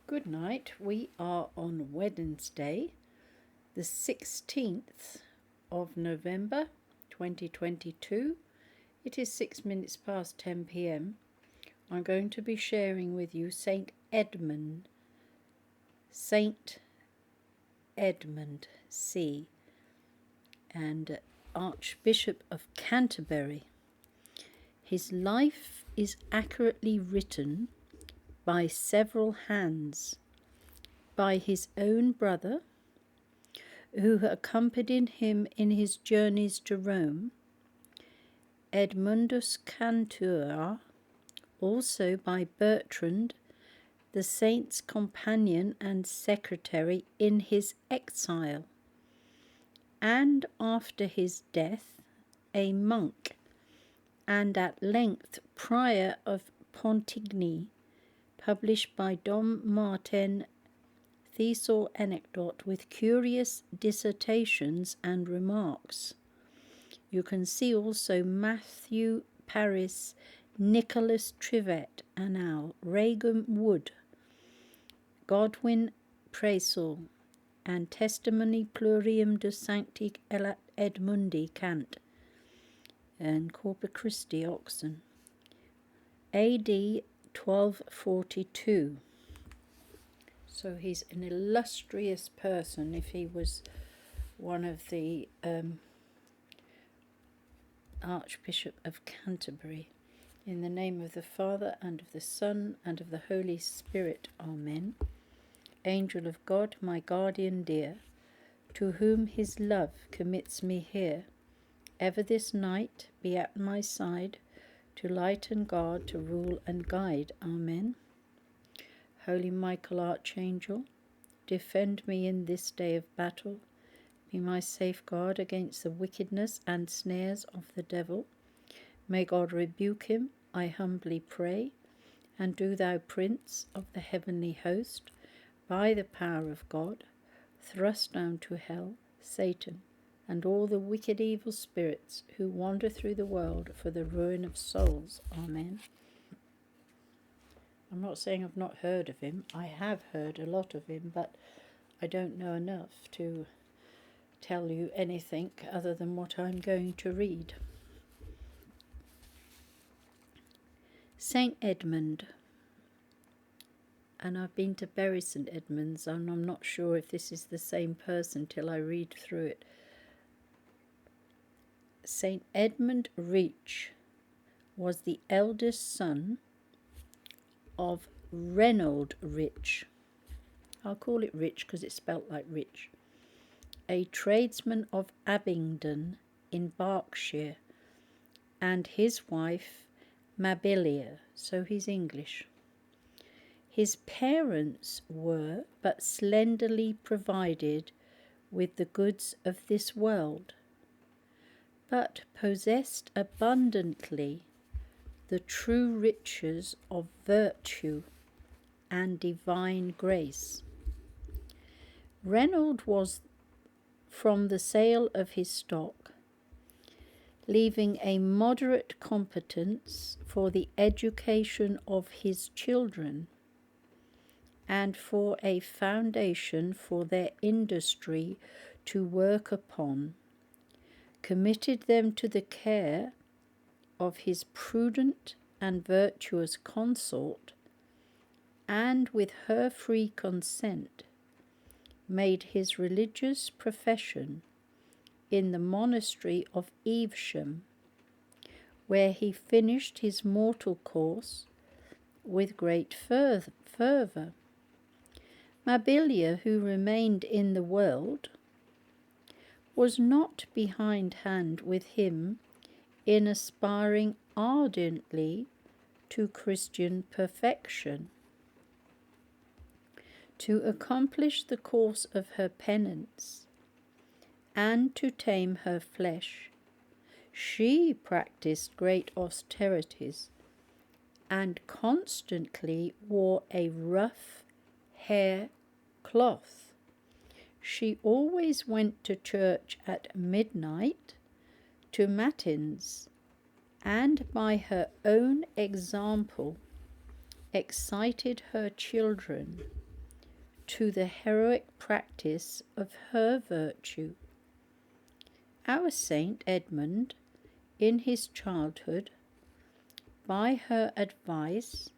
Good night. We are on Wednesday, the 16th of November 2022. It is 6 minutes past 10 p.m. I'm going to be sharing with you Saint Edmund C. and Archbishop of Canterbury. His life is accurately written by several hands, by his own brother, who accompanied him in his journeys to Rome, Edmundus Cantua, also by Bertrand, the saint's companion and secretary in his exile, and after his death, a monk, and at length prior of Pontigny, published by Dom Martin, Thesaur Anecdote with curious dissertations and remarks. You can see also Matthew Paris, Nicholas Trivet, Annal, Regum Wood, Godwin Presel, and Testimony Plurium de Sancti Edmundi Cant, and Corpus Christi Oxon, A.D. 1242. So he's an illustrious person if he was one of the Archbishop of Canterbury. In the name of the Father, and of the Son, and of the Holy Spirit. Amen. Angel of God, my guardian dear, to whom his love commits me here, ever this night be at my side, to light and guard, to rule and guide. Amen. Holy Michael, Archangel, defend me in this day of battle. Be my safeguard against the wickedness and snares of the devil. May God rebuke him, I humbly pray. And do thou, Prince of the heavenly host, by the power of God, thrust down to hell Satan and all the wicked evil spirits who wander through the world for the ruin of souls. Amen. I'm not saying I've not heard of him. I have heard a lot of him, but I don't know enough to tell you anything other than what I'm going to read. Saint Edmund. And I've been to Bury St Edmunds, and I'm not sure if this is the same person till I read through it. Saint Edmund Rich was the eldest son of REYNOLD Rich. I'll call it Rich because it's spelt like rich. A tradesman of Abingdon in Berkshire, and his wife MABILIA, so he's English. His parents were but slenderly provided with the goods of this world, but possessed abundantly the true riches of virtue and divine grace. REYNOLD was from the sale of his stock, leaving a moderate competence for the education of his children, and for a foundation for their industry to work upon, committed them to the care of his prudent and virtuous consort, and with her free consent made his religious profession in the monastery of Evesham, where he finished his mortal course with great fervour. MABILIA, who remained in the world, was not behindhand with him in aspiring ardently to Christian perfection. To accomplish the course of her penance, and to tame her flesh, she practised great austerities, and constantly wore a rough hair cloth. She always went to church at midnight, to matins, and by her own example excited her children to the heroic practice of her virtue. Our Saint Edmund, in his childhood, by her advice,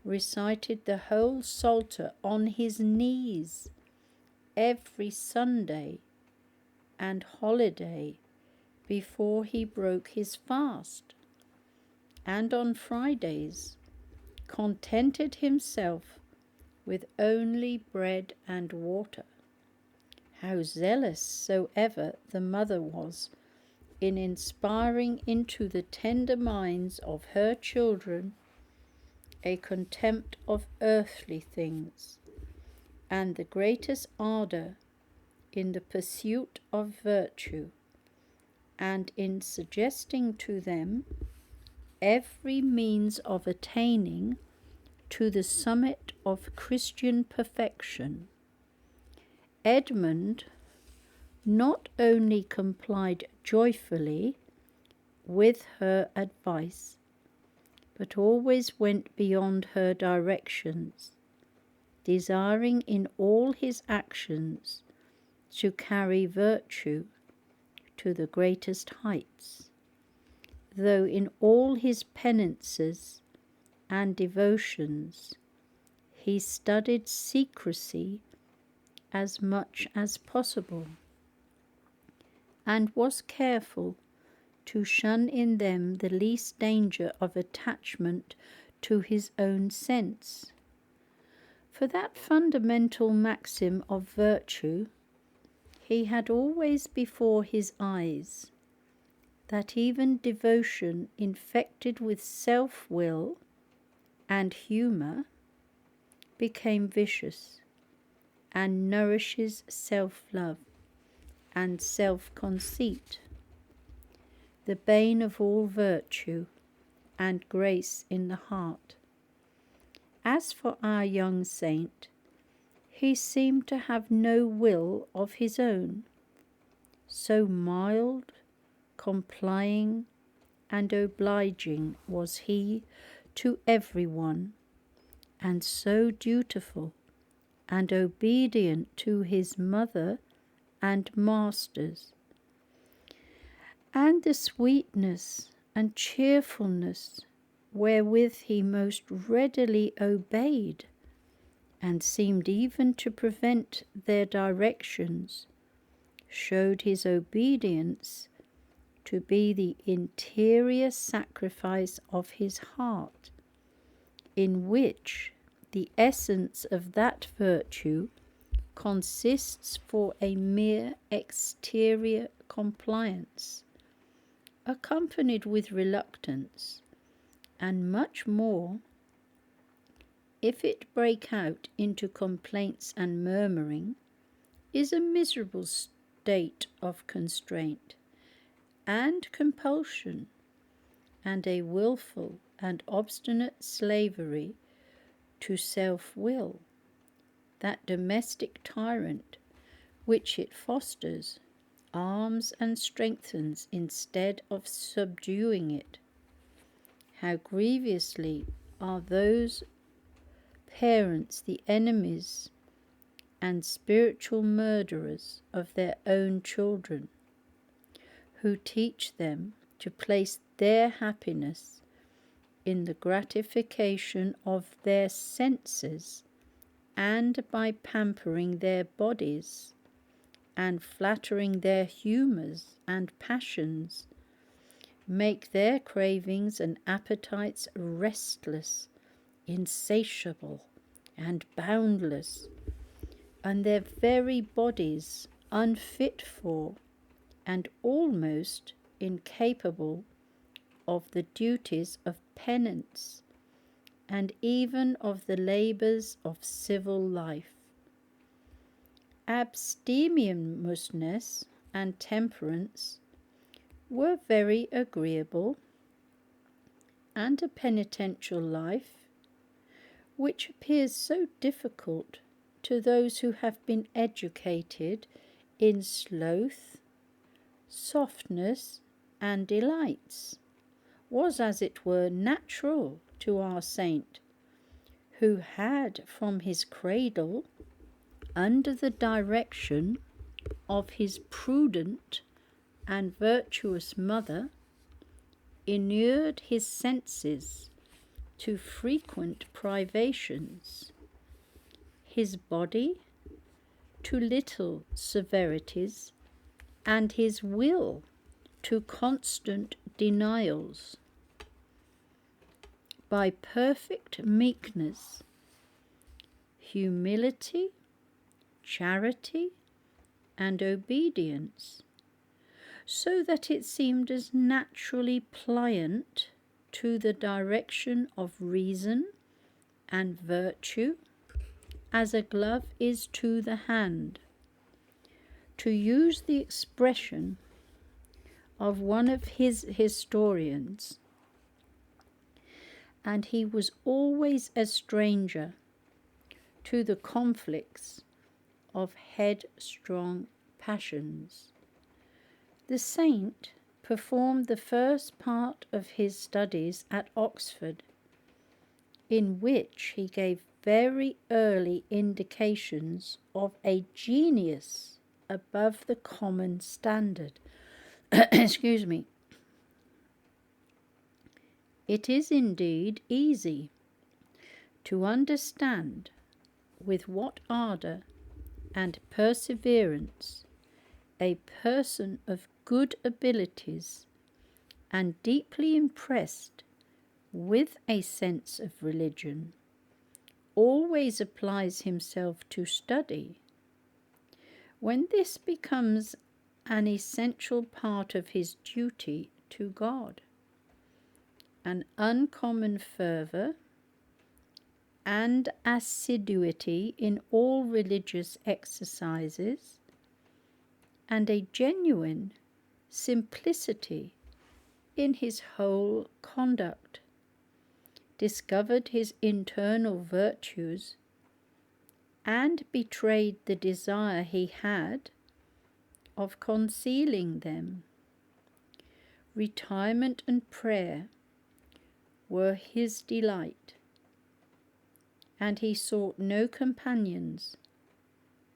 recited the whole Psalter on his knees every Sunday and holiday before he broke his fast, and on Fridays contented himself with only bread and water. How zealous soever the mother was in inspiring into the tender minds of her children a contempt of earthly things, and the greatest ardour in the pursuit of virtue, and in suggesting to them every means of attaining to the summit of Christian perfection, Edmund not only complied joyfully with her advice, but always went beyond her directions, desiring in all his actions to carry virtue to the greatest heights, though in all his penances and devotions he studied secrecy as much as possible, and was careful to shun in them the least danger of attachment to his own sense. For that fundamental maxim of virtue he had always before his eyes, that even devotion infected with self-will and humour became vicious, and nourishes self-love and self-conceit, the bane of all virtue and grace in the heart. As for our young saint, he seemed to have no will of his own, so mild, complying, and obliging was he to every one, and so dutiful and obedient to his mother and masters, and the sweetness and cheerfulness wherewith he most readily obeyed, and seemed even to prevent their directions, showed his obedience to be the interior sacrifice of his heart, in which the essence of that virtue consists for a mere exterior compliance, accompanied with reluctance, and much more, if it break out into complaints and murmuring, is a miserable state of constraint and compulsion, and a wilful and obstinate slavery to self-will, that domestic tyrant which it fosters, arms and strengthens instead of subduing it. How grievously are those parents the enemies and spiritual murderers of their own children, who teach them to place their happiness in the gratification of their senses, and by pampering their bodies and flattering their humours and passions, make their cravings and appetites restless, insatiable, and boundless, and their very bodies unfit for and almost incapable of the duties of penance and even of the labours of civil life. Abstemiousness and temperance were very agreeable, and a penitential life, which appears so difficult to those who have been educated in sloth, softness, and delights, was as it were natural to our saint, who had from his cradle under the direction of his prudent and virtuous mother, inured his senses to frequent privations, his body to little severities, and his will to constant denials. By perfect meekness, humility, charity, and obedience, so that it seemed as naturally pliant to the direction of reason and virtue as a glove is to the hand. To use the expression of one of his historians, and he was always a stranger to the conflicts of headstrong passions. The saint performed the first part of his studies at Oxford, in which he gave very early indications of a genius above the common standard. Excuse me. It is indeed easy to understand with what ardour and perseverance a person of good abilities and deeply impressed with a sense of religion always applies himself to study, when this becomes an essential part of his duty to God. An uncommon fervour and assiduity in all religious exercises, and a genuine simplicity in his whole conduct, discovered his internal virtues and betrayed the desire he had of concealing them. Retirement and prayer were his delight, and he sought no companions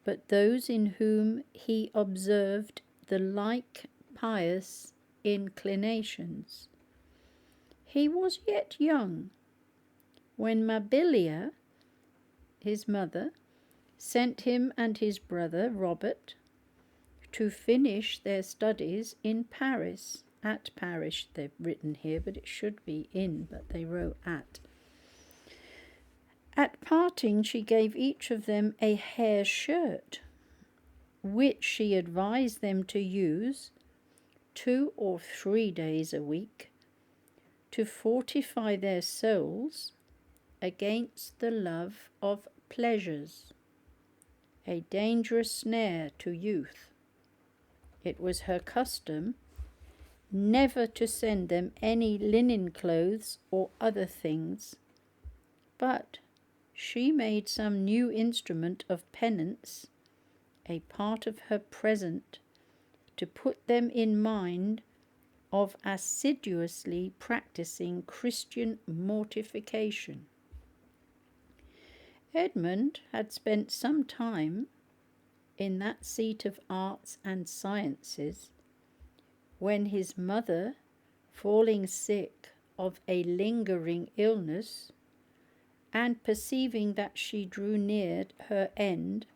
but those in whom he observed the like pious inclinations. He was yet young when MABILIA, his mother, sent him and his brother Robert to finish their studies in Paris. At Paris they've written here, but it should be in, but they wrote at. At parting, she gave each of them a hair shirt, which she advised them to use 2 or 3 days a week to fortify their souls against the love of pleasures, a dangerous snare to youth. It was her custom never to send them any linen clothes or other things, but she made some new instrument of penance a part of her present, to put them in mind of assiduously practising Christian mortification. Edmund had spent some time in that seat of arts and sciences when his mother, falling sick of a lingering illness, and perceiving that she drew near her end,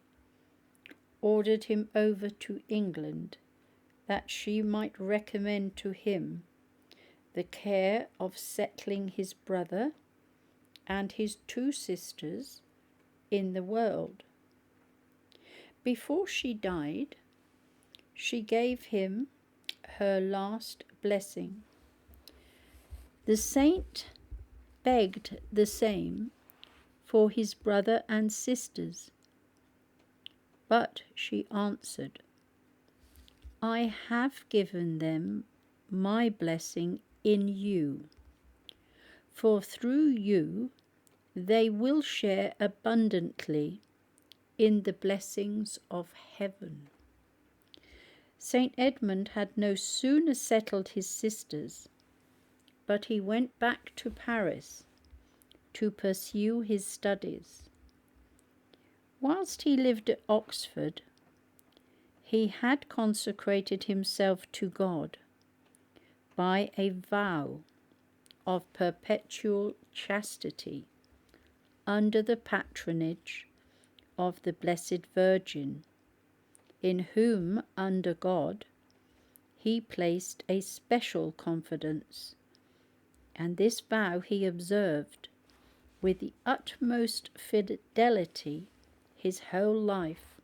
ordered him over to England, that she might recommend to him the care of settling his brother and his 2 sisters in the world. Before she died, she gave him her last blessing. The saint begged the same for his brother and sisters, but she answered, "I have given them my blessing in you, for through you they will share abundantly in the blessings of heaven." St. Edmund had no sooner settled his sisters, but he went back to Paris to pursue his studies. Whilst he lived at Oxford, he had consecrated himself to God by a vow of perpetual chastity under the patronage of the Blessed Virgin, in whom, under God, he placed a special confidence, and this vow he observed with the utmost fidelity his whole life,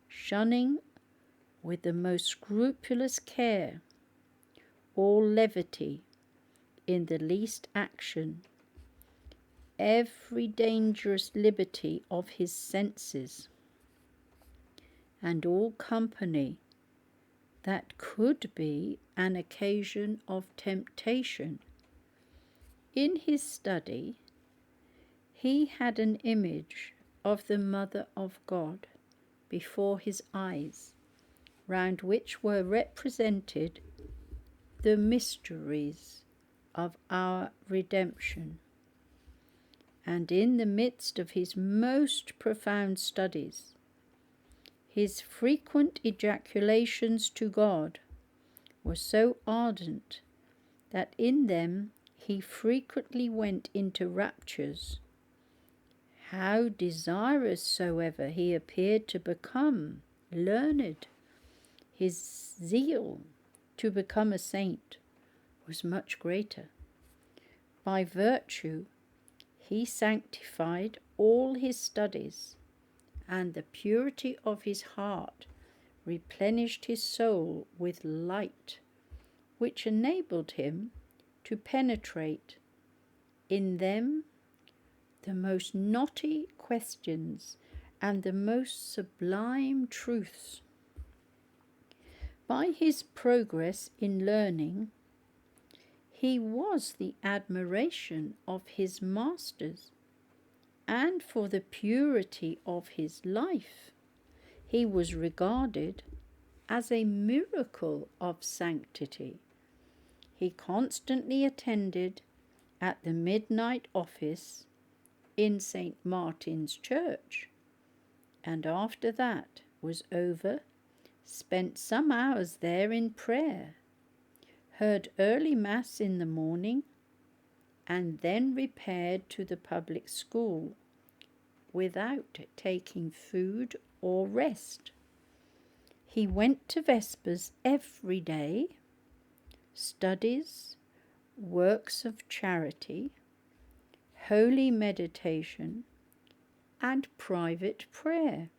shunning with the most scrupulous care all levity in the least action, every dangerous liberty of his senses, and all company that could be an occasion of temptation. In his study he had an image of the Mother of God before his eyes, round which were represented the mysteries of our redemption. And in the midst of his most profound studies, his frequent ejaculations to God were so ardent that in them he frequently went into raptures. How desirous soever he appeared to become learned, his zeal to become a saint was much greater. By virtue he sanctified all his studies, and the purity of his heart replenished his soul with light, which enabled him to penetrate in them the most knotty questions and the most sublime truths. By his progress in learning, he was the admiration of his masters, and for the purity of his life he was regarded as a miracle of sanctity. He constantly attended at the midnight office in St. Martin's Church, and after that was over, spent some hours there in prayer, heard early Mass in the morning, and then repaired to the public school without taking food or rest. He went to Vespers every day, studies, works of charity, holy meditation, and private prayer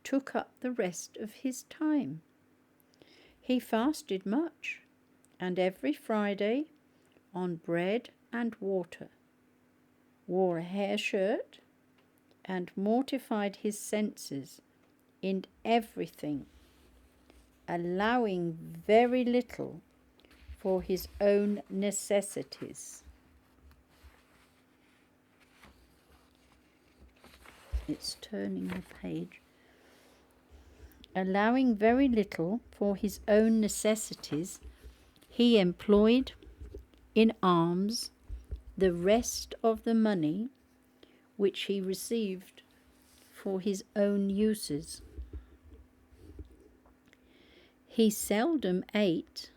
took up the rest of his time. He fasted much, and every Friday on bread and water, wore a hair shirt, and mortified his senses in everything, allowing very little for his own necessities. It's turning the page. Allowing very little for his own necessities, he employed in alms the rest of the money which he received for his own uses. He seldom ate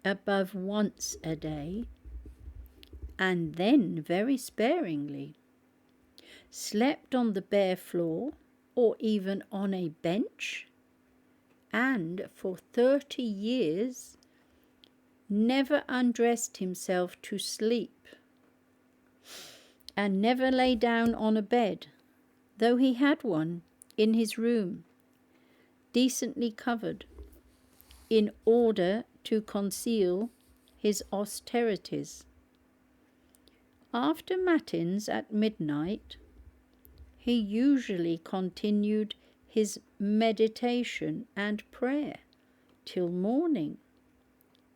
above once a day, and then very sparingly, slept on the bare floor or even on a bench, and for 30 years never undressed himself to sleep, and never lay down on a bed, though he had one in his room, decently covered, in order to conceal his austerities. After matins at midnight, he usually continued his meditation and prayer till morning,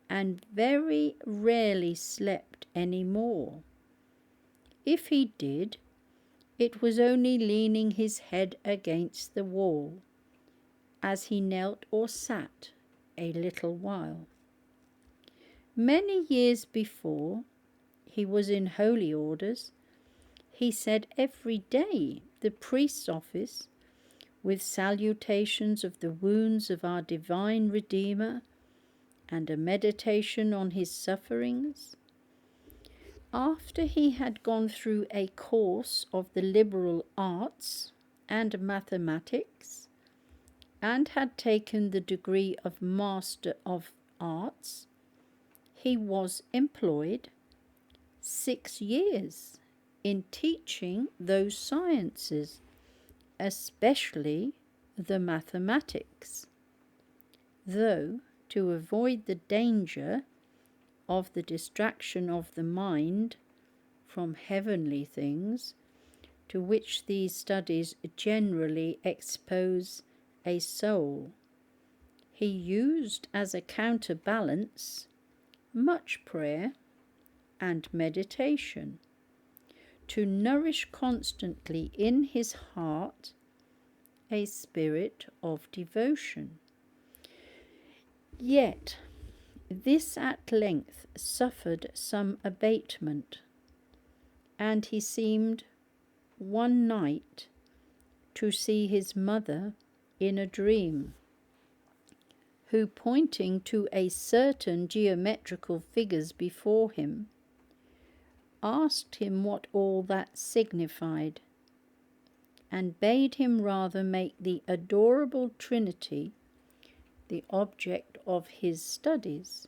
and very rarely slept any more. If he did, it was only leaning his head against the wall, as he knelt or sat a little while. Many years before he was in holy orders, he said every day the priest's office with salutations of the wounds of our divine Redeemer, and a meditation on his sufferings. After he had gone through a course of the liberal arts and mathematics, and had taken the degree of Master of Arts, he was employed 6 years in teaching those sciences, especially the mathematics, though to avoid the danger of the distraction of the mind from heavenly things, to which these studies generally expose a soul, he used as a counterbalance much prayer and meditation, to nourish constantly in his heart a spirit of devotion. Yet this at length suffered some abatement, and he seemed one night to see his mother in a dream, who, pointing to a certain geometrical figures before him, asked him what all that signified, and bade him rather make the adorable Trinity the object of his studies.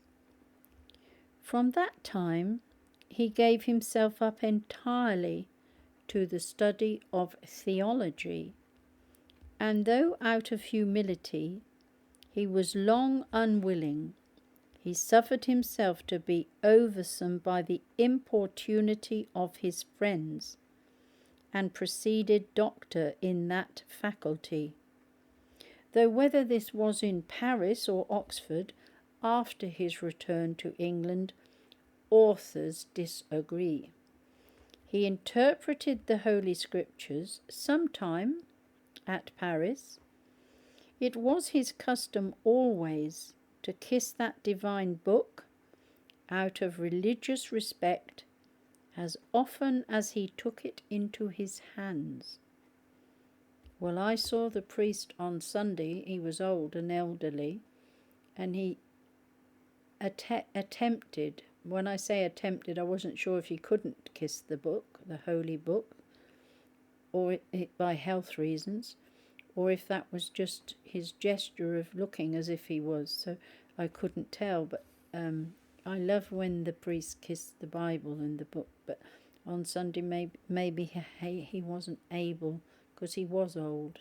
From that time he gave himself up entirely to the study of theology, and though out of humility he was long unwilling, he suffered himself to be oversome by the importunity of his friends, and proceeded doctor in that faculty, though whether this was in Paris or Oxford after his return to England, authors disagree. He interpreted the Holy Scriptures sometime at Paris. It was his custom always to kiss that divine book out of religious respect as often as he took it into his hands. Well, I saw the priest on Sunday. He was old and elderly, and he attempted, when I say attempted, I wasn't sure if he couldn't kiss the book, the holy book, or by health reasons, or if that was just his gesture of looking as if he was, so I couldn't tell. But I love when the priest kissed the Bible and the book, but on Sunday maybe he wasn't able, because he was old.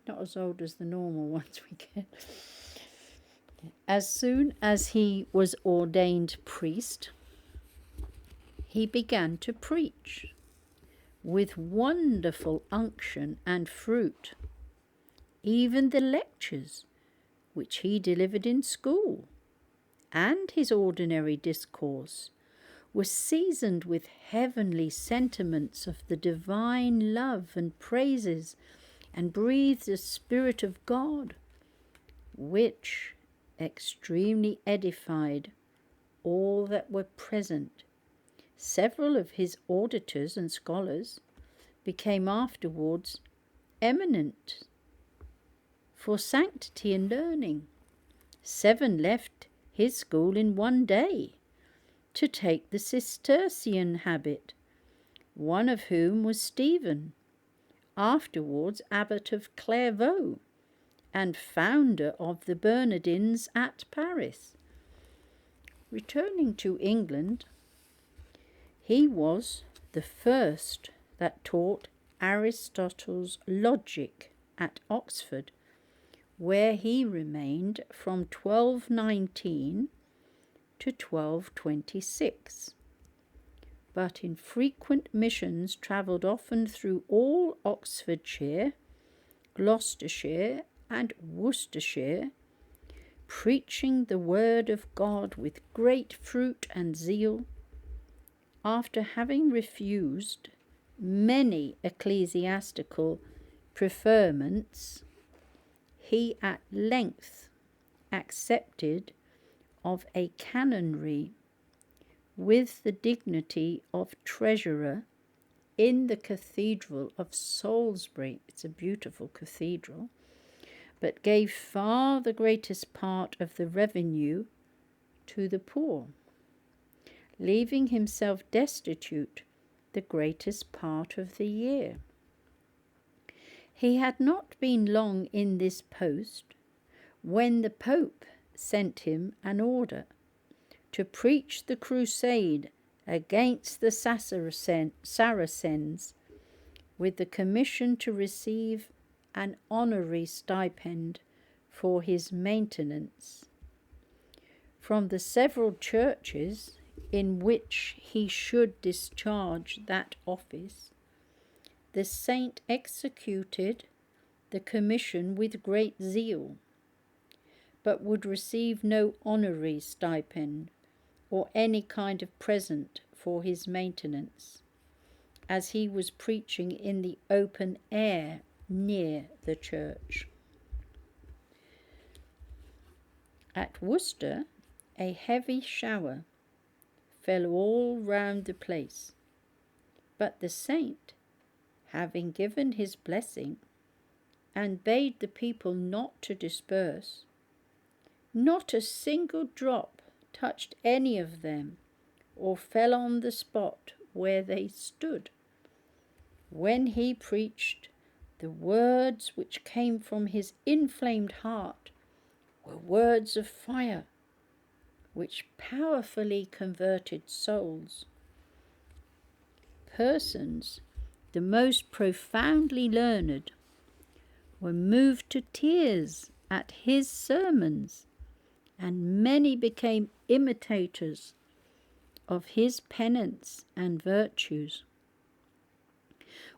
Not as old as the normal ones we get. As soon as he was ordained priest, he began to preach with wonderful unction and fruit. Even the lectures which he delivered in school and his ordinary discourse were seasoned with heavenly sentiments of the divine love and praises, and breathed the Spirit of God, which extremely edified all that were present. Several of his auditors and scholars became afterwards eminent for sanctity and learning. 7 left his school in one day to take the Cistercian habit, one of whom was Stephen, afterwards abbot of Clairvaux and founder of the Bernardines at Paris. Returning to England, he was the first that taught Aristotle's logic at Oxford, where he remained from 1219 to 1226, but in frequent missions travelled often through all Oxfordshire, Gloucestershire and Worcestershire, preaching the word of God with great fruit and zeal. After having refused many ecclesiastical preferments, he at length accepted of a canonry with the dignity of treasurer in the Cathedral of Salisbury. It's a beautiful cathedral, but gave far the greatest part of the revenue to the poor, leaving himself destitute the greatest part of the year. He had not been long in this post when the Pope sent him an order to preach the crusade against the Saracens, with the commission to receive an honorary stipend for his maintenance. From the several churches in which he should discharge that office, the saint executed the commission with great zeal, but would receive no honorary stipend or any kind of present for his maintenance, as he was preaching in the open air near the church. At Worcester, a heavy shower fell all round the place, but the saint, having given his blessing and bade the people not to disperse, not a single drop touched any of them or fell on the spot where they stood. When he preached, the words which came from his inflamed heart were words of fire, which powerfully converted souls. Persons the most profoundly learned were moved to tears at his sermons, and many became imitators of his penance and virtues.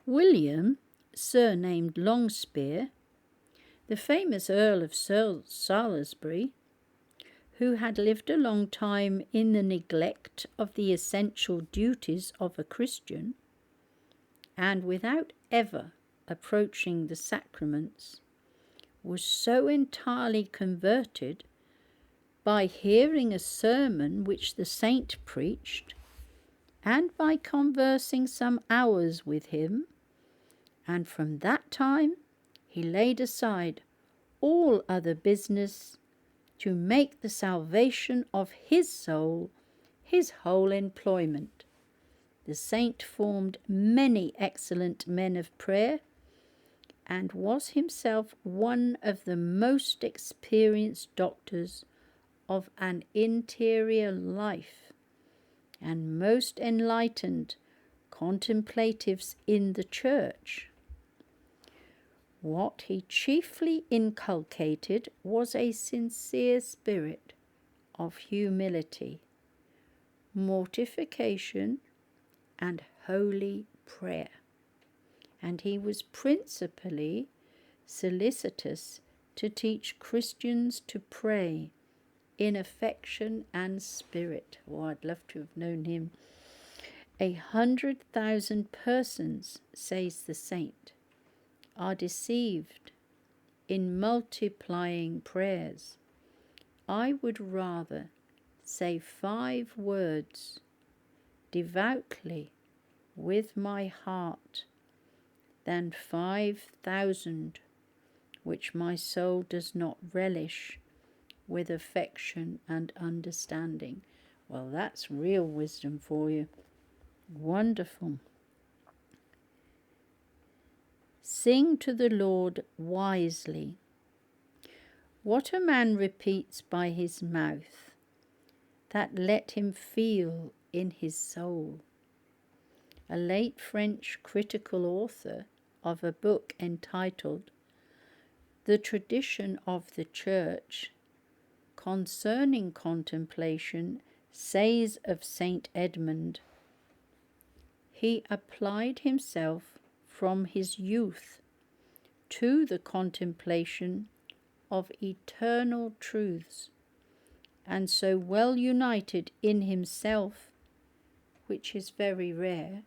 William, surnamed Longspear, the famous Earl of Salisbury, who had lived a long time in the neglect of the essential duties of a Christian, and without ever approaching the sacraments, was so entirely converted by hearing a sermon which the saint preached, and by conversing some hours with him, and from that time he laid aside all other business to make the salvation of his soul his whole employment. The saint formed many excellent men of prayer, and was himself one of the most experienced doctors of an interior life, and most enlightened contemplatives in the church. What he chiefly inculcated was a sincere spirit of humility, mortification, and holy prayer, and he was principally solicitous to teach Christians to pray in affection and spirit. Oh, I'd love to have known him. 100,000 persons, says the saint, are deceived in multiplying prayers. I would rather say 5 words devoutly with my heart than 5,000 which my soul does not relish with affection and understanding. Well, that's real wisdom for you. Wonderful. Sing to the Lord wisely. What a man repeats by his mouth, that let him feel in his soul. A late French critical author of a book entitled The Tradition of the Church concerning contemplation says of Saint Edmund, he applied himself from his youth to the contemplation of eternal truths, and so well united in himself, which is very rare,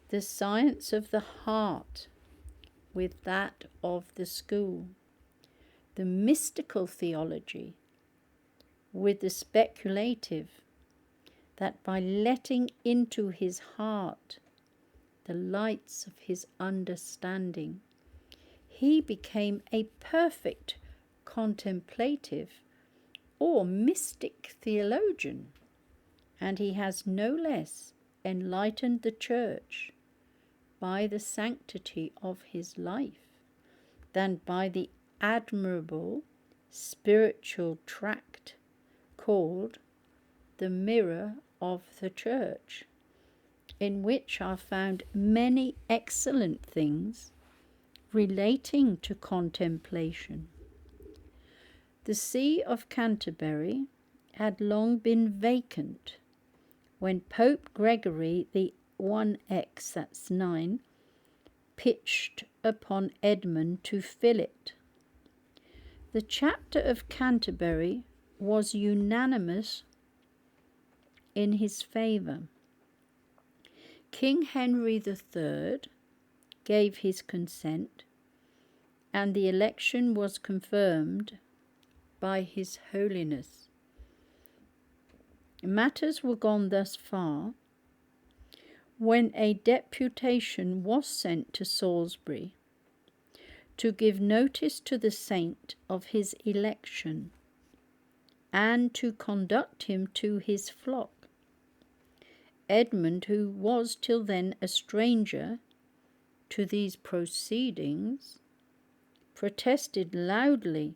the science of the heart with that of the school, the mystical theology with the speculative, that by letting into his heart the lights of his understanding. He became a perfect contemplative or mystic theologian, and he has no less enlightened the Church by the sanctity of his life than by the admirable spiritual tract called The Mirror of the Church, in which are found many excellent things relating to contemplation. The See of Canterbury had long been vacant when Pope Gregory the 1X, that's 9, pitched upon Edmund to fill it. The chapter of Canterbury was unanimous in his favour. King Henry III gave his consent, and the election was confirmed by His Holiness. Matters were gone thus far when a deputation was sent to Salisbury to give notice to the saint of his election and to conduct him to his flock. Edmund, who was till then a stranger to these proceedings, protested loudly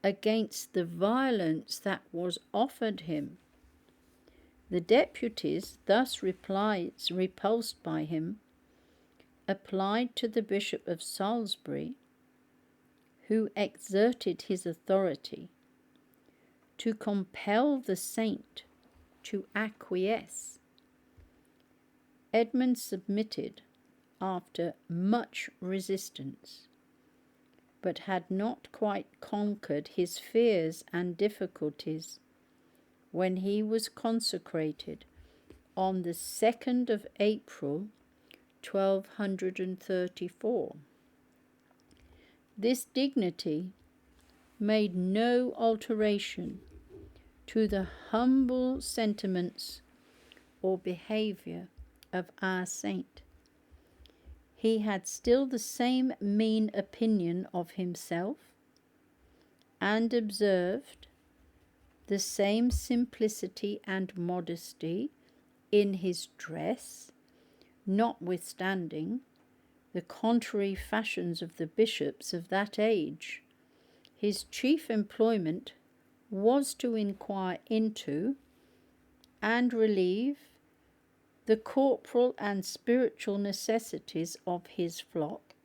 against the violence that was offered him. The deputies, thus repulsed by him, applied to the Bishop of Salisbury, who exerted his authority, to compel the saint to acquiesce. Edmund submitted after much resistance, but had not quite conquered his fears and difficulties when he was consecrated on the 2nd of April 1234. This dignity made no alteration to the humble sentiments or behaviour of our saint. He had still the same mean opinion of himself, and observed the same simplicity and modesty in his dress, notwithstanding the contrary fashions of the bishops of that age. His chief employment was to inquire into and relieve the corporal and spiritual necessities of his flock,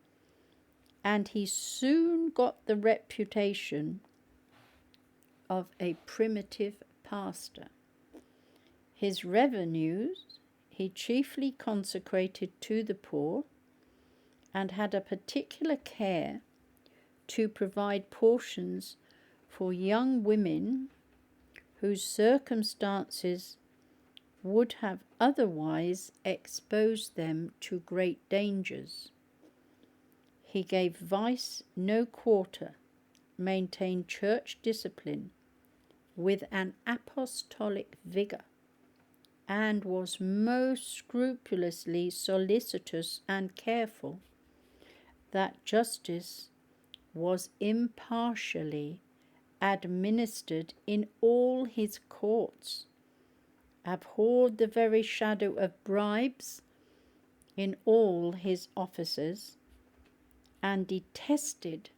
and he soon got the reputation of a primitive pastor. His revenues he chiefly consecrated to the poor, and had a particular care to provide portions for young women whose circumstances would have otherwise exposed them to great dangers. He gave vice no quarter, maintained church discipline with an apostolic vigour, and was most scrupulously solicitous and careful that justice was impartially administered in all his courts, abhorred the very shadow of bribes in all his offices, and detested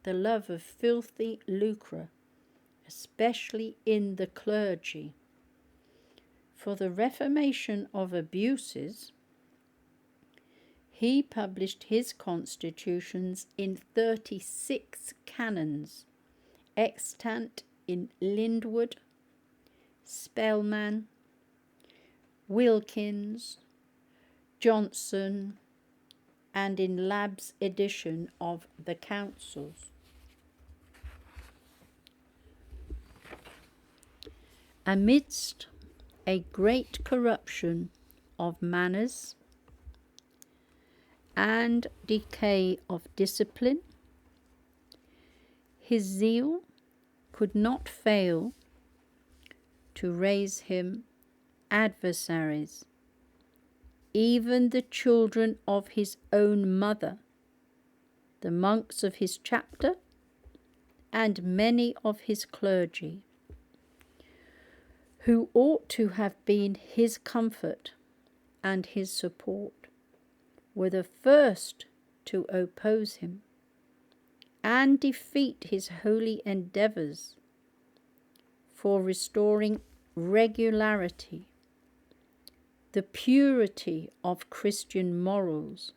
the love of filthy lucre, especially in the clergy. For the reformation of abuses, he published his constitutions in 36 canons, extant in Lindwood, Spellman, Wilkins, Johnson, and in Labb's edition of the Councils. Amidst a great corruption of manners and decay of discipline, his zeal could not fail to raise him adversaries, even the children of his own mother, the monks of his chapter, and many of his clergy, who ought to have been his comfort and his support, were the first to oppose him and defeat his holy endeavours for restoring regularity, the purity of Christian morals,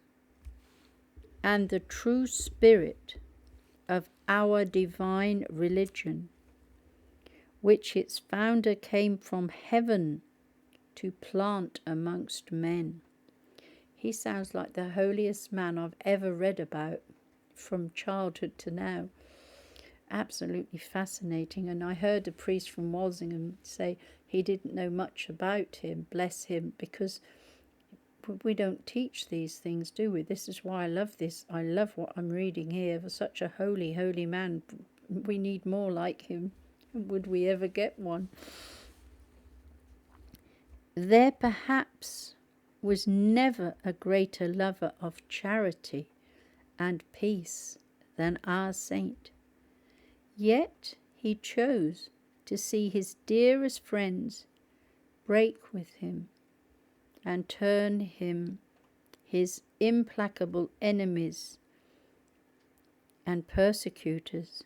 and the true spirit of our divine religion, which its founder came from heaven to plant amongst men. He sounds like the holiest man I've ever read about from childhood to now. Absolutely fascinating. And I heard a priest from Walsingham say he didn't know much about him, bless him, because we don't teach these things, do we? This is why I love this. I love what I'm reading here. For such a holy, holy man, we need more like him. Would we ever get one? There perhaps was never a greater lover of charity and peace than our saint. Yet he chose to see his dearest friends break with him and turn him his implacable enemies and persecutors,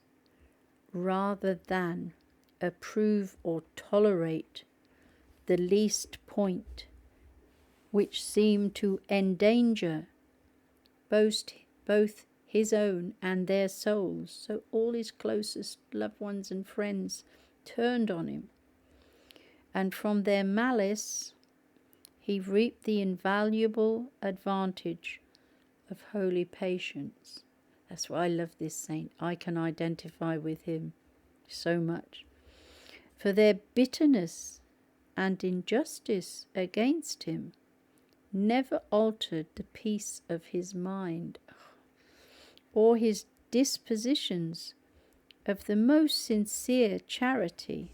rather than approve or tolerate the least point which seemed to endanger both his own and their souls. So all his closest loved ones and friends turned on him, and from their malice he reaped the invaluable advantage of holy patience. That's why I love this saint. I can identify with him so much. For their bitterness and injustice against him never altered the peace of his mind, or his dispositions of the most sincere charity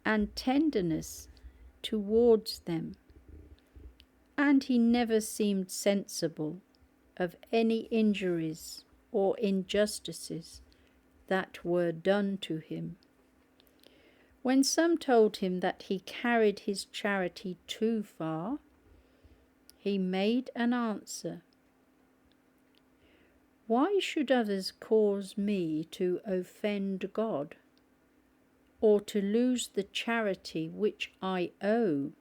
and tenderness towards them, and he never seemed sensible of any injuries or injustices that were done to him. When some told him that he carried his charity too far, he made an answer: "Why should others cause me to offend God, or to lose the charity which I owe,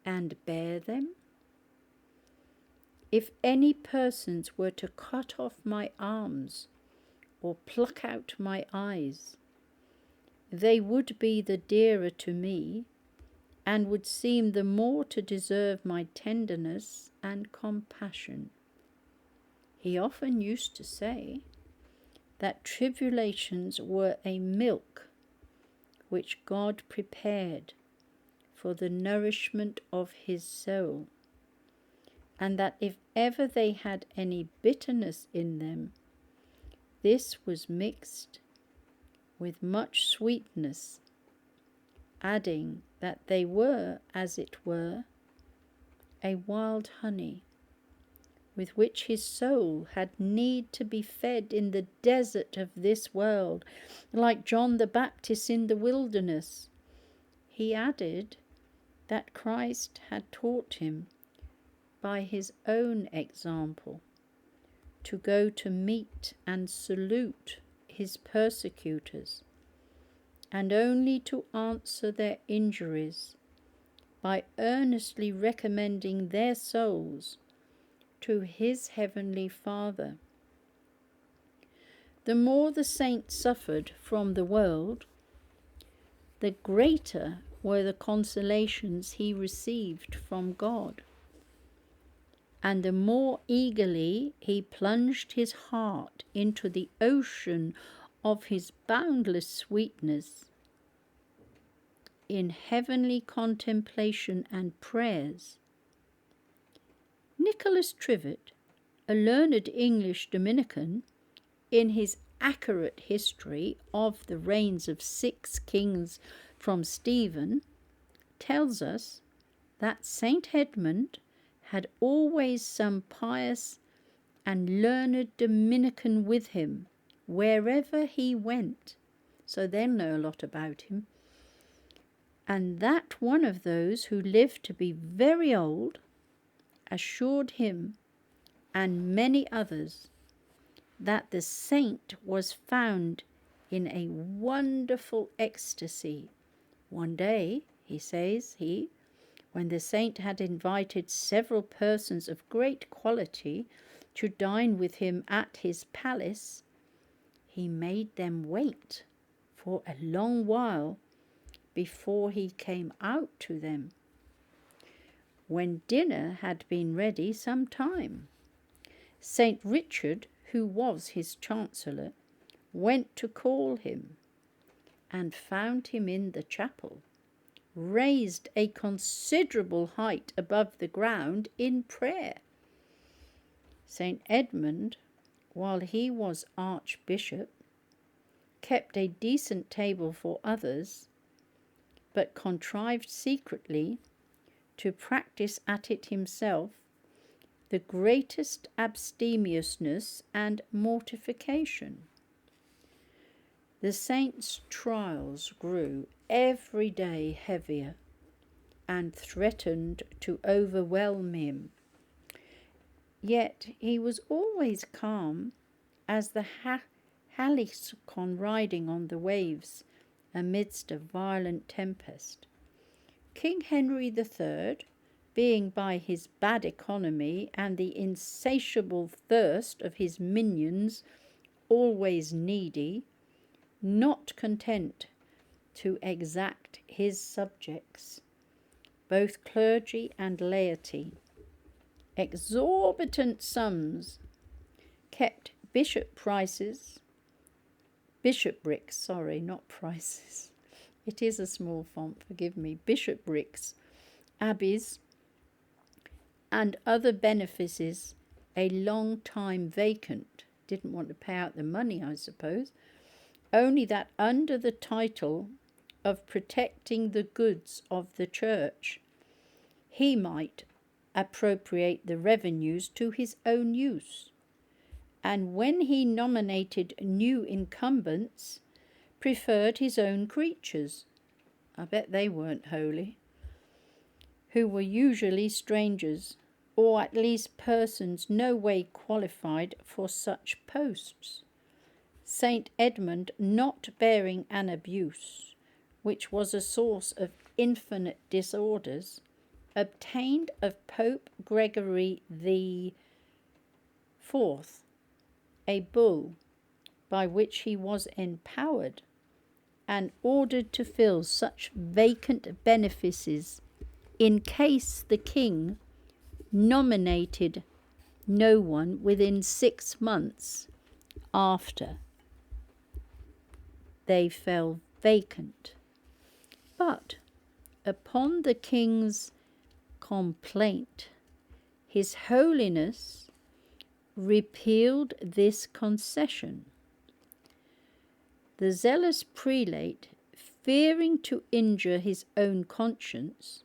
and bear them? If any persons were to cut off my arms, or pluck out my eyes, they would be the dearer to me, and would seem the more to deserve my tenderness and compassion." He often used to say that tribulations were a milk which God prepared for the nourishment of his soul, and that if ever they had any bitterness in them, this was mixed with much sweetness, adding that they were, as it were, a wild honey, with which his soul had need to be fed in the desert of this world, like John the Baptist in the wilderness. He added that Christ had taught him by his own example to go to meet and salute his persecutors, and only to answer their injuries by earnestly recommending their souls to his heavenly Father. The more the saint suffered from the world, the greater were the consolations he received from God, and the more eagerly he plunged his heart into the ocean of his boundless sweetness in heavenly contemplation and prayers. Nicholas Trivett, a learned English Dominican, in his accurate history of the reigns of 6 kings from Stephen, tells us that Saint Edmund had always some pious and learned Dominican with him wherever he went, so they'll know a lot about him, and that one of those who lived to be very old assured him and many others that the saint was found in a wonderful ecstasy. One day, he says, when the saint had invited several persons of great quality to dine with him at his palace, he made them wait for a long while before he came out to them. When dinner had been ready some time, St. Richard, who was his chancellor, went to call him, and found him in the chapel, raised a considerable height above the ground in prayer. St. Edmund, while he was archbishop, kept a decent table for others, but contrived secretly to practice at it himself the greatest abstemiousness and mortification. The saint's trials grew every day heavier and threatened to overwhelm him. Yet he was always calm as the halcyon riding on the waves amidst a violent tempest. King Henry III, being by his bad economy and the insatiable thirst of his minions always needy, not content to exact his subjects, both clergy and laity, exorbitant sums, kept bishoprics, not prices. It is a small font, forgive me. Bishoprics, abbeys, and other benefices a long time vacant. Didn't want to pay out the money, I suppose. Only that under the title of protecting the goods of the church, he might appropriate the revenues to his own use. And when he nominated new incumbents, preferred his own creatures, I bet they weren't holy, who were usually strangers, or at least persons no way qualified for such posts. St. Edmund, not bearing an abuse, which was a source of infinite disorders, obtained of Pope Gregory the IV a bull by which he was empowered and ordered to fill such vacant benefices in case the king nominated no one within 6 months after they fell vacant. But upon the king's complaint, His Holiness repealed this concession. The zealous prelate, fearing to injure his own conscience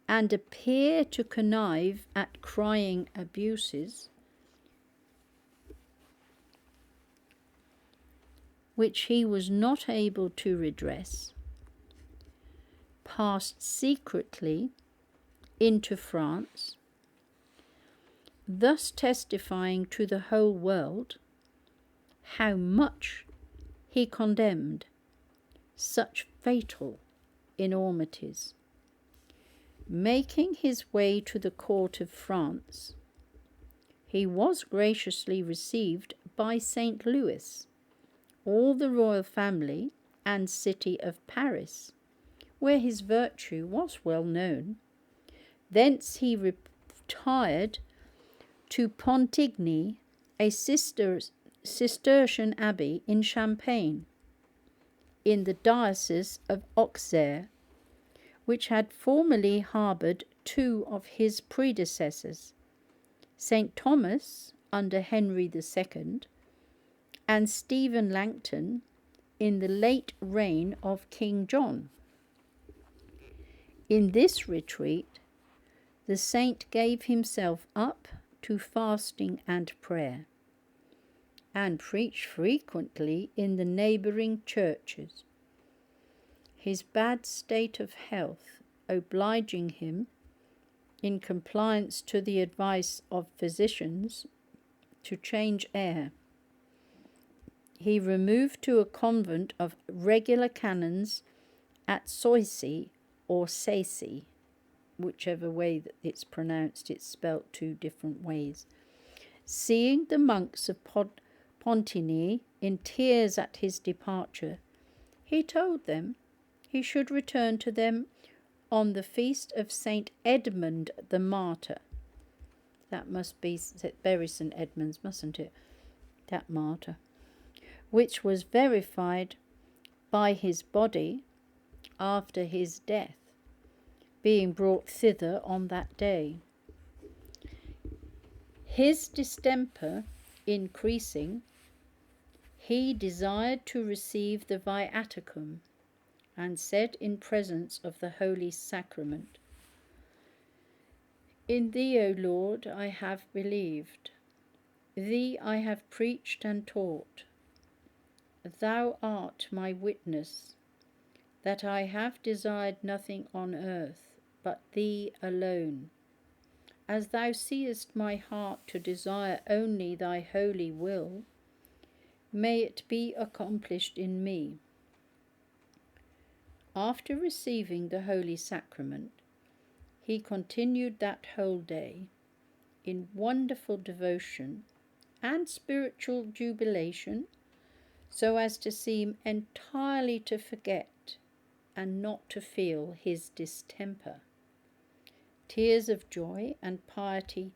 and appear to connive at crying abuses, which he was not able to redress, passed secretly into France, thus testifying to the whole world how much he condemned such fatal enormities. Making his way to the court of France, he was graciously received by St. Louis, all the royal family, and city of Paris, where his virtue was well known. Thence he retired to Pontigny, a Cistercian abbey in Champagne, in the diocese of Auxerre, which had formerly harboured 2 of his predecessors, St. Thomas under Henry II, and Stephen Langton in the late reign of King John. In this retreat, the saint gave himself up to fasting and prayer, and preached frequently in the neighbouring churches, his bad state of health obliging him, in compliance to the advice of physicians, to change air. He removed to a convent of regular canons at SOISSY or SOISSY, whichever way that it's pronounced. It's spelt two different ways. Seeing the monks of Pontigny in tears at his departure, he told them he should return to them on the feast of St. Edmund the Martyr. That must be Bury St. Edmunds, mustn't it? That martyr. Which was verified by his body after his death, being brought thither on that day. His distemper increasing, he desired to receive the viaticum, and said in presence of the Holy Sacrament, "In thee, O Lord, I have believed. Thee I have preached and taught. Thou art my witness, that I have desired nothing on earth but thee alone. As thou seest my heart to desire only thy holy will, may it be accomplished in me." After receiving the Holy Sacrament, he continued that whole day in wonderful devotion and spiritual jubilation, so as to seem entirely to forget and not to feel his distemper. Tears of joy and piety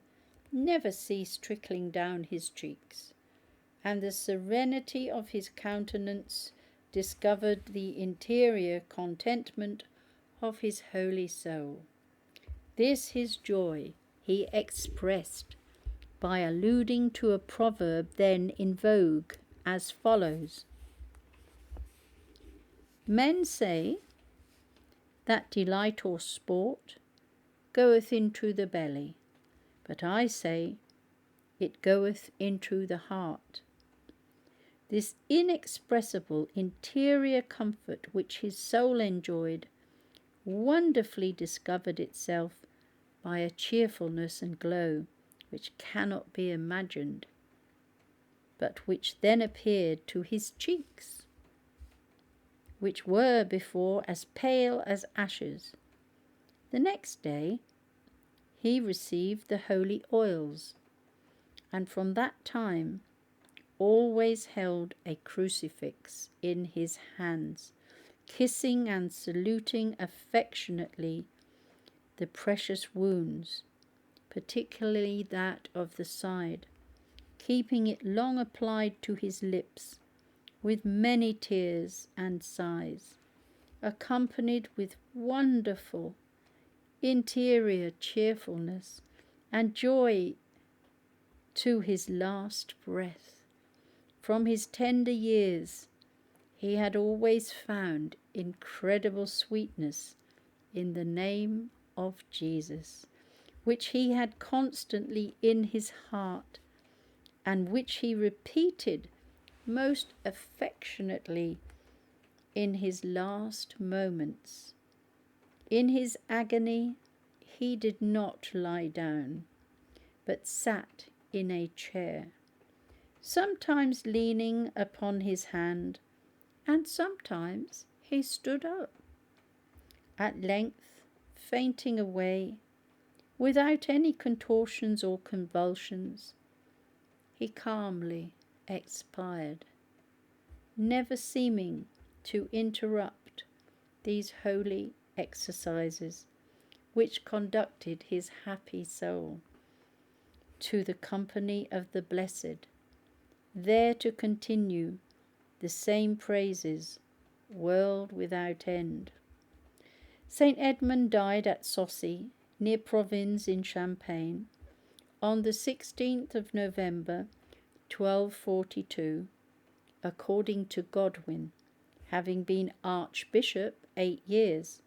never ceased trickling down his cheeks, and the serenity of his countenance discovered the interior contentment of his holy soul. This his joy he expressed by alluding to a proverb then in vogue, as follows: "Men say that delight or sport goeth into the belly, but I say it goeth into the heart." This inexpressible interior comfort which his soul enjoyed wonderfully discovered itself by a cheerfulness and glow which cannot be imagined, but which then appeared to his cheeks, which were before as pale as ashes. The next day he received the holy oils, and from that time always held a crucifix in his hands, kissing and saluting affectionately the precious wounds, particularly that of the side, keeping it long applied to his lips, with many tears and sighs, accompanied with wonderful interior cheerfulness and joy to his last breath. From his tender years he had always found incredible sweetness in the name of Jesus, which he had constantly in his heart, and which he repeated most affectionately in his last moments. In his agony he did not lie down, but sat in a chair, sometimes leaning upon his hand, and sometimes he stood up. At length, fainting away, without any contortions or convulsions, he calmly expired, never seeming to interrupt these holy exercises which conducted his happy soul to the company of the blessed, there to continue the same praises world without end. St. Edmund died at SOISSY, near Provinz in Champagne, on the 16th of November 1242, according to Godwin, having been Archbishop 8 years.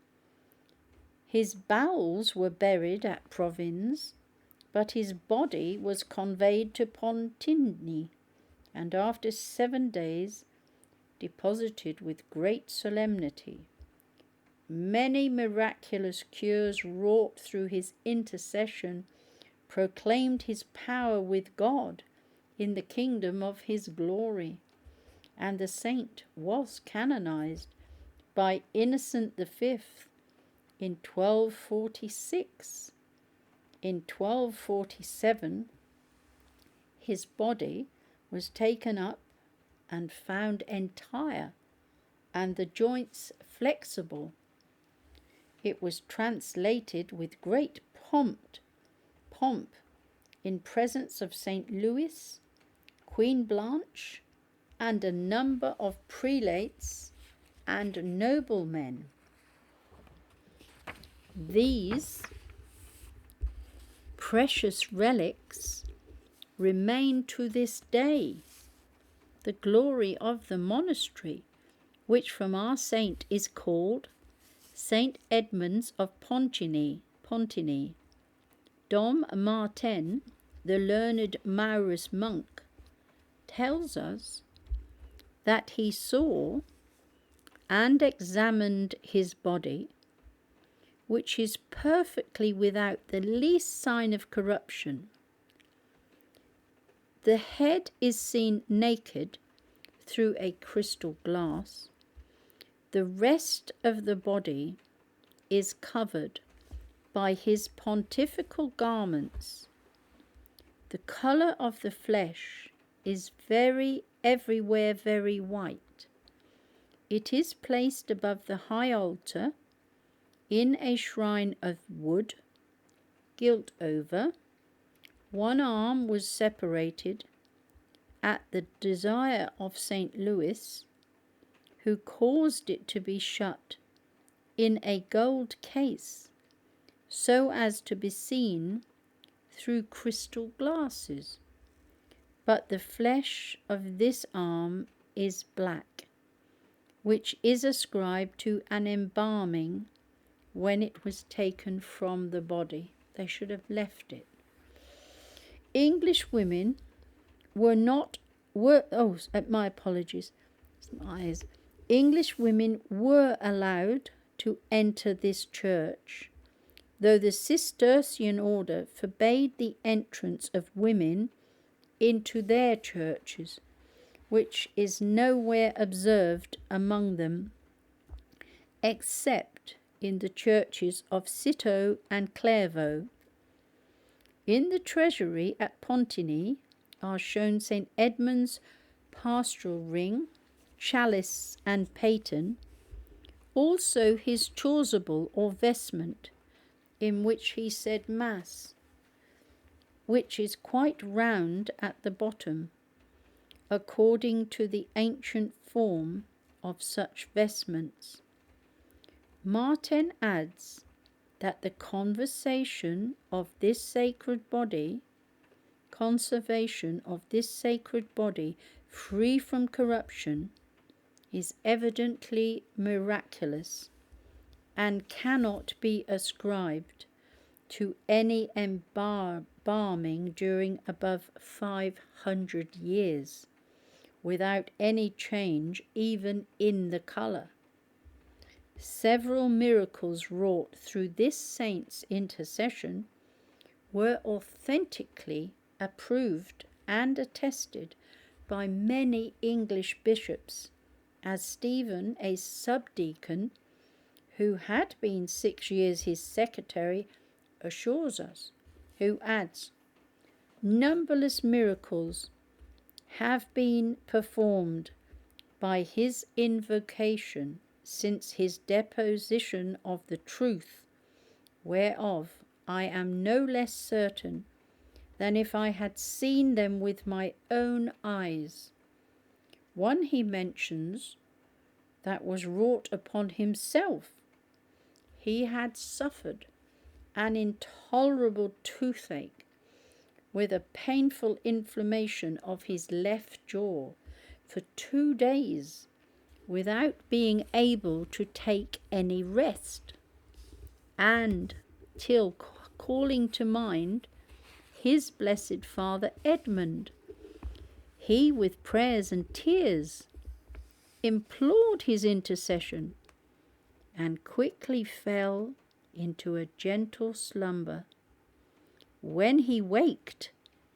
His bowels were buried at Provinz, but his body was conveyed to Pontigny, and after 7 days deposited with great solemnity. Many miraculous cures wrought through his intercession proclaimed his power with God in the kingdom of his glory, and the saint was canonized by Innocent V in 1246. In 1247, his body was taken up and found entire, and the joints flexible. It was translated with great pomp in presence of St. Louis, Queen Blanche, and a number of prelates and noblemen. These precious relics remain to this day, the glory of the monastery, which from our saint is called St. Edmunds of Pontigny. Dom Martin, the learned Maurus monk, tells us that he saw and examined his body, which is perfectly without the least sign of corruption. The head is seen naked through a crystal glass. The rest of the body is covered by his pontifical garments. The colour of the flesh is everywhere very white. It is placed above the high altar in a shrine of wood, gilt over. One arm was separated at the desire of St. Louis, who caused it to be shut in a gold case, so as to be seen through crystal glasses. But the flesh of this arm is black, which is ascribed to an embalming when it was taken my apologies, my eyes. English women were allowed to enter this church, though the Cistercian order forbade the entrance of women into their churches, which is nowhere observed among them, except in the churches of Citeaux and Clairvaux. In the treasury at Pontigny are shown St. Edmund's pastoral ring, chalice and paten, also his chasuble or vestment in which he said Mass, which is quite round at the bottom, according to the ancient form of such vestments. Martin adds that the conservation of this sacred body free from corruption is evidently miraculous and cannot be ascribed to any embalming during above 500 years, without any change even in the colour. Several miracles wrought through this saint's intercession were authentically approved and attested by many English bishops, as Stephen, a subdeacon, who had been 6 years his secretary, assures us, who adds, "Numberless miracles have been performed by his invocation since his deposition of the truth, whereof I am no less certain than if I had seen them with my own eyes." One he mentions that was wrought upon himself. He had suffered an intolerable toothache with a painful inflammation of his left jaw for 2 days, without being able to take any rest, and till calling to mind his blessed father Edmund, he with prayers and tears implored his intercession, and quickly fell into a gentle slumber. When he waked,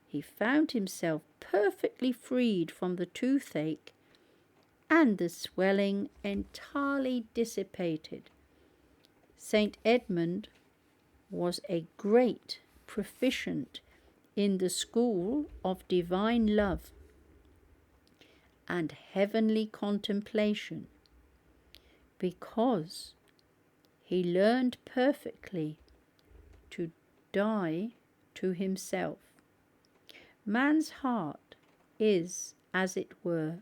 he found himself perfectly freed from the toothache, and the swelling entirely dissipated. Saint Edmund was a great proficient in the school of divine love and heavenly contemplation, because he learned perfectly to die to himself. Man's heart is, as it were,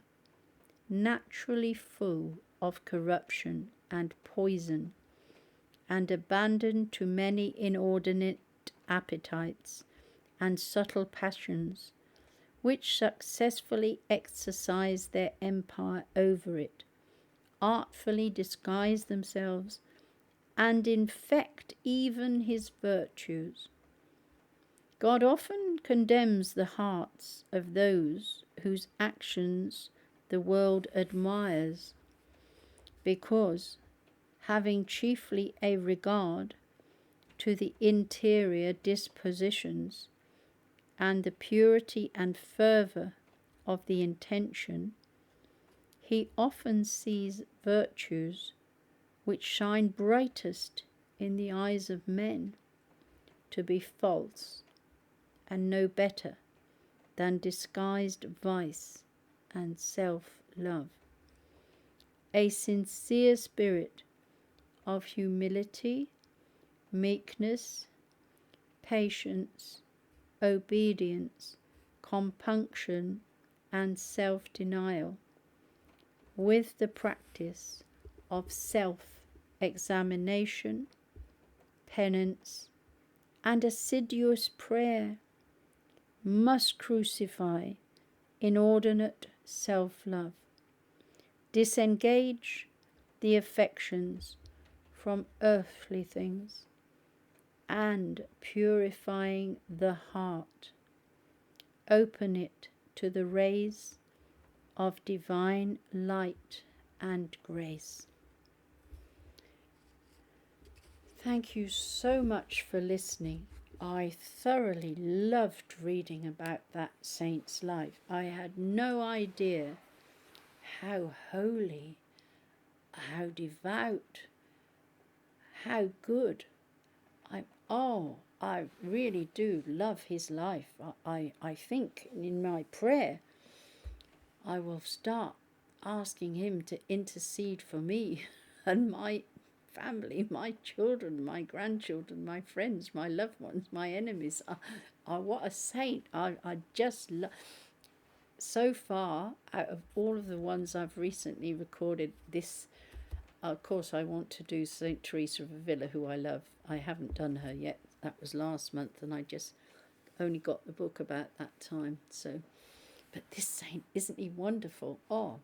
naturally full of corruption and poison, and abandoned to many inordinate appetites and subtle passions, which successfully exercise their empire over it, artfully disguise themselves, and infect even his virtues. God often condemns the hearts of those whose actions the world admires, because, having chiefly a regard to the interior dispositions and the purity and fervour of the intention, he often sees virtues which shine brightest in the eyes of men to be false and no better than disguised vice and self-love. A sincere spirit of humility, meekness, patience, obedience, compunction, and self-denial, with the practice of self-examination, penance, and assiduous prayer, must crucify inordinate self-love, disengage the affections from earthly things, and purifying the heart, open it to the rays of divine light and grace. Thank you so much for listening. I thoroughly loved reading about that saint's life. I had no idea how holy, how devout, how good. I really do love his life. I think in my prayer I will start asking him to intercede for me and my family, my children, my grandchildren, my friends, my loved ones, my enemies. What a saint. I just love. So far, out of all of the ones I've recently recorded, this, of course, I want to do St. Teresa of Avila, who I love. I haven't done her yet. That was last month, and I just only got the book about that time. So, but this saint, isn't he wonderful? Oh,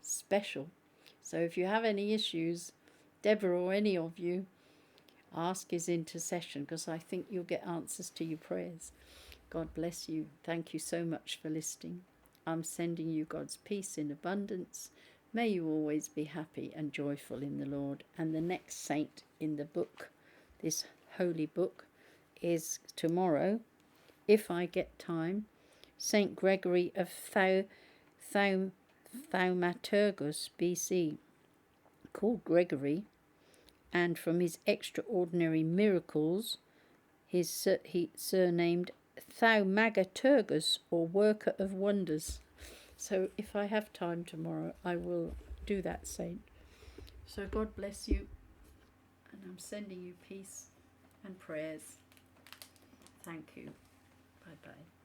special. So if you have any issues, Deborah or any of you, ask his intercession, because I think you'll get answers to your prayers. God bless you. Thank you so much for listening. I'm sending you God's peace in abundance. May you always be happy and joyful in the Lord. And the next saint in the book, this holy book, is tomorrow, if I get time, St. Gregory of Thaumaturgus, BC, called Gregory, and from his extraordinary miracles, he surnamed Thaumaturgus, or worker of wonders. So if I have time tomorrow, I will do that saint. So God bless you, and I'm sending you peace and prayers. Thank you. Bye-bye.